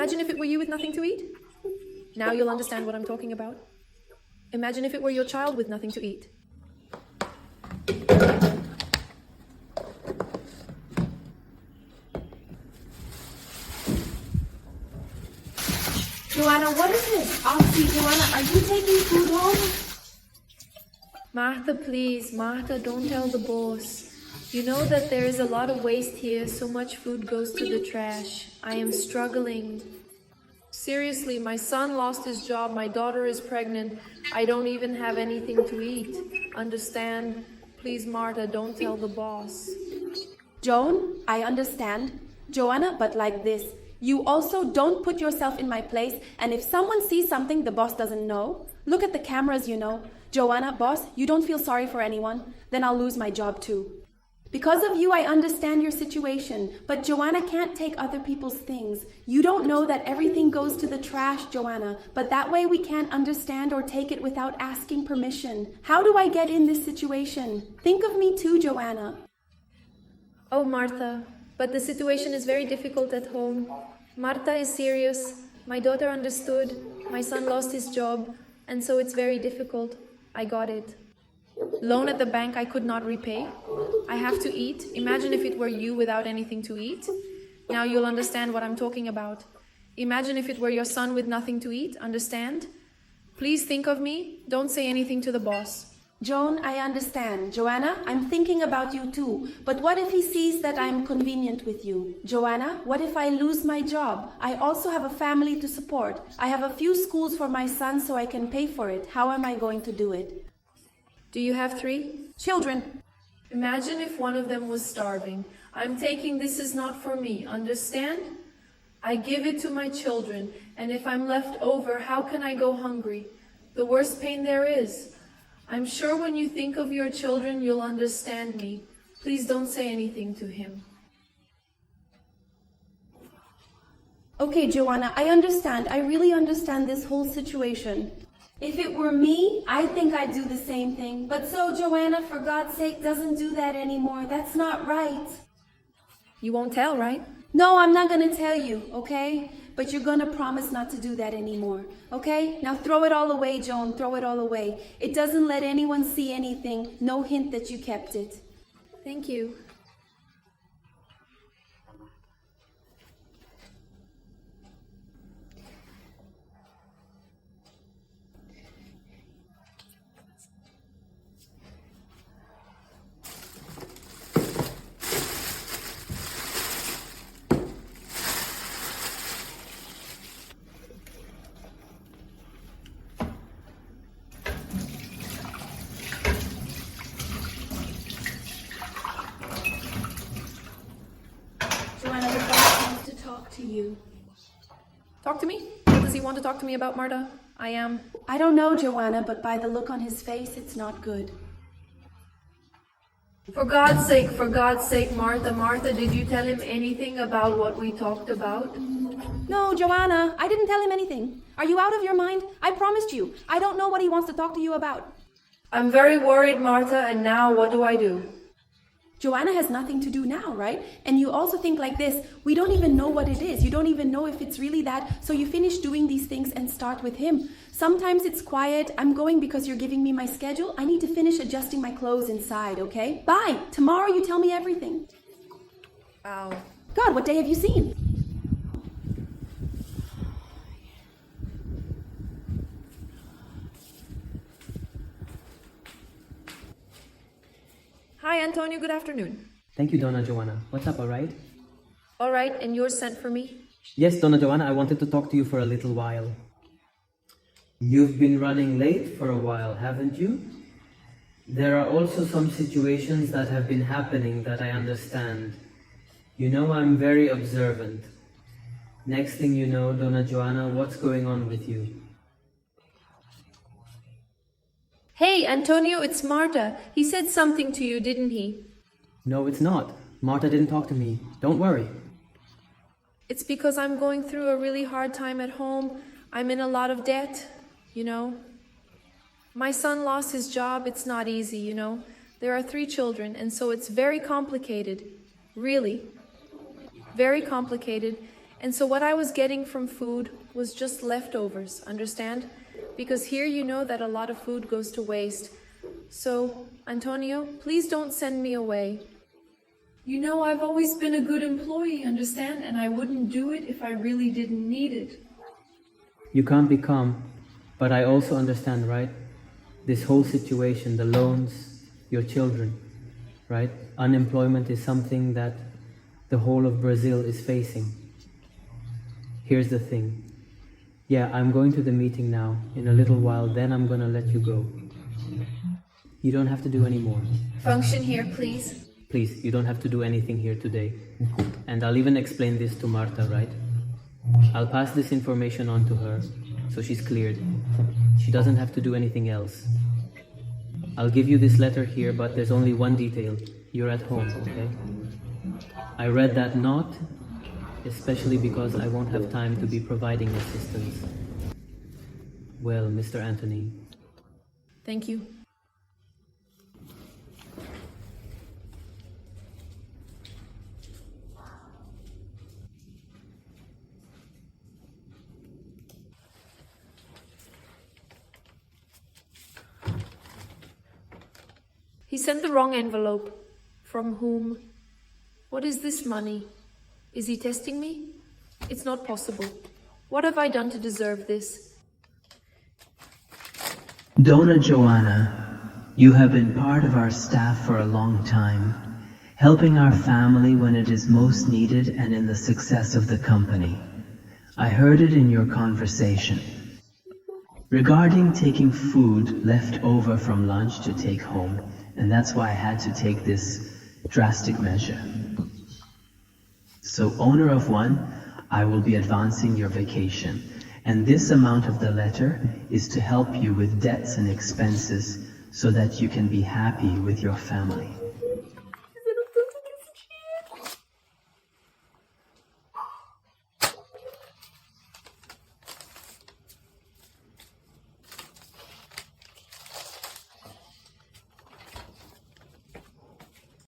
Imagine if it were you with nothing to eat. Now you'll understand what I'm talking about. Imagine if it were your child with nothing to eat. Joanna, what is this? Obviously, Joanna, are you taking food home? Martha, please. Martha, don't tell the boss. You know that there is a lot of waste here. So much food goes to the trash. I am struggling. Seriously, my son lost his job. My daughter is pregnant. I don't even have anything to eat. Understand? Please, Martha, don't tell the boss. Joan, I understand. Joanna, but like this. You also don't put yourself in my place, and if someone sees something the boss doesn't know, look at the cameras, you know. Joanna, boss, you don't feel sorry for anyone, then I'll lose my job too. Because of you, I understand your situation, but Joanna can't take other people's things. You don't know that everything goes to the trash, Joanna, but that way we can't understand or take it without asking permission. How do I get in this situation? Think of me too, Joanna. Oh, Martha, but the situation is very difficult at home. Martha is serious. My daughter understood. My son lost his job, and so it's very difficult. I got it. Loan at the bank I could not repay. I have to eat. Imagine if it were you without anything to eat. Now you'll understand what I'm talking about. Imagine if it were your son with nothing to eat. Understand? Please think of me. Don't say anything to the boss. Joan, I understand. Joanna, I'm thinking about you too. But what if he sees that I'm convenient with you? Joanna, what if I lose my job? I also have a family to support. I have a few schools for my son so I can pay for it. How am I going to do it? Do you have 3 children? Imagine if one of them was starving. I'm taking this is not for me. Understand? I give it to my children. And if I'm left over, how can I go hungry? The worst pain there is. I'm sure when you think of your children, you'll understand me. Please don't say anything to him. Okay, Joanna, I understand. I really understand this whole situation. If it were me, I think I'd do the same thing. But so, Joanna, for God's sake, doesn't do that anymore. That's not right. You won't tell, right? No, I'm not going to tell you, okay? But you're going to promise not to do that anymore, okay? Now throw it all away, Joan. Throw it all away. It doesn't let anyone see anything. No hint that you kept it. Thank you. Joanna, the boss wants to talk to you. Talk to me? What does he want to talk to me about, Marta? I don't know, Joanna, but by the look on his face, it's not good. For God's sake, Martha, Martha, did you tell him anything about what we talked about? No, Joanna, I didn't tell him anything. Are you out of your mind? I promised you. I don't know what he wants to talk to you about. I'm very worried, Martha, and now what do I do? Joanna has nothing to do now, right? And you also think like this, we don't even know what it is. You don't even know if it's really that. So you finish doing these things and start with him. Sometimes it's quiet. I'm going because you're giving me my schedule. I need to finish adjusting my clothes inside, okay? Bye. Tomorrow you tell me everything. Ow. God, what day have you seen? Hi, Antonio. Good afternoon. Thank you, Donna Joanna. What's up, all right? All right, and you're sent for me? Yes, Donna Joanna, I wanted to talk to you for a little while. You've been running late for a while, haven't you? There are also some situations that have been happening that I understand. You know I'm very observant. Next thing you know, Donna Joanna, what's going on with you? Hey, Antonio, it's Marta. He said something to you, didn't he? No, it's not. Marta didn't talk to me. Don't worry. It's because I'm going through a really hard time at home. I'm in a lot of debt, you know. My son lost his job. It's not easy, you know. There are 3 children, and so it's very complicated. Really. Very complicated. And so what I was getting from food was just leftovers, understand? Because here you know that a lot of food goes to waste. So, Antonio, please don't send me away. You know I've always been a good employee, understand? And I wouldn't do it if I really didn't need it. You can't be calm, but I also understand, right? This whole situation, the loans, your children, right? Unemployment is something that the whole of Brazil is facing. Here's the thing. Yeah, I'm going to the meeting now. In a little while, then I'm gonna let you go. You don't have to do any more. Function here, please. Please, you don't have to do anything here today. And I'll even explain this to Marta, right? I'll pass this information on to her, so she's cleared. She doesn't have to do anything else. I'll give you this letter here, but there's only one detail. You're at home, okay? I read that note, especially because I won't have time to be providing assistance. Well, Mr. Anthony. Thank you. He sent the wrong envelope. From whom? What is this money? Is he testing me? It's not possible. What have I done to deserve this? Dona Joanna, you have been part of our staff for a long time, helping our family when it is most needed and in the success of the company. I heard it in your conversation. Regarding taking food left over from lunch to take home, and that's why I had to take this drastic measure. So, owner of one, I will be advancing your vacation, and this amount of the letter is to help you with debts and expenses so that you can be happy with your family.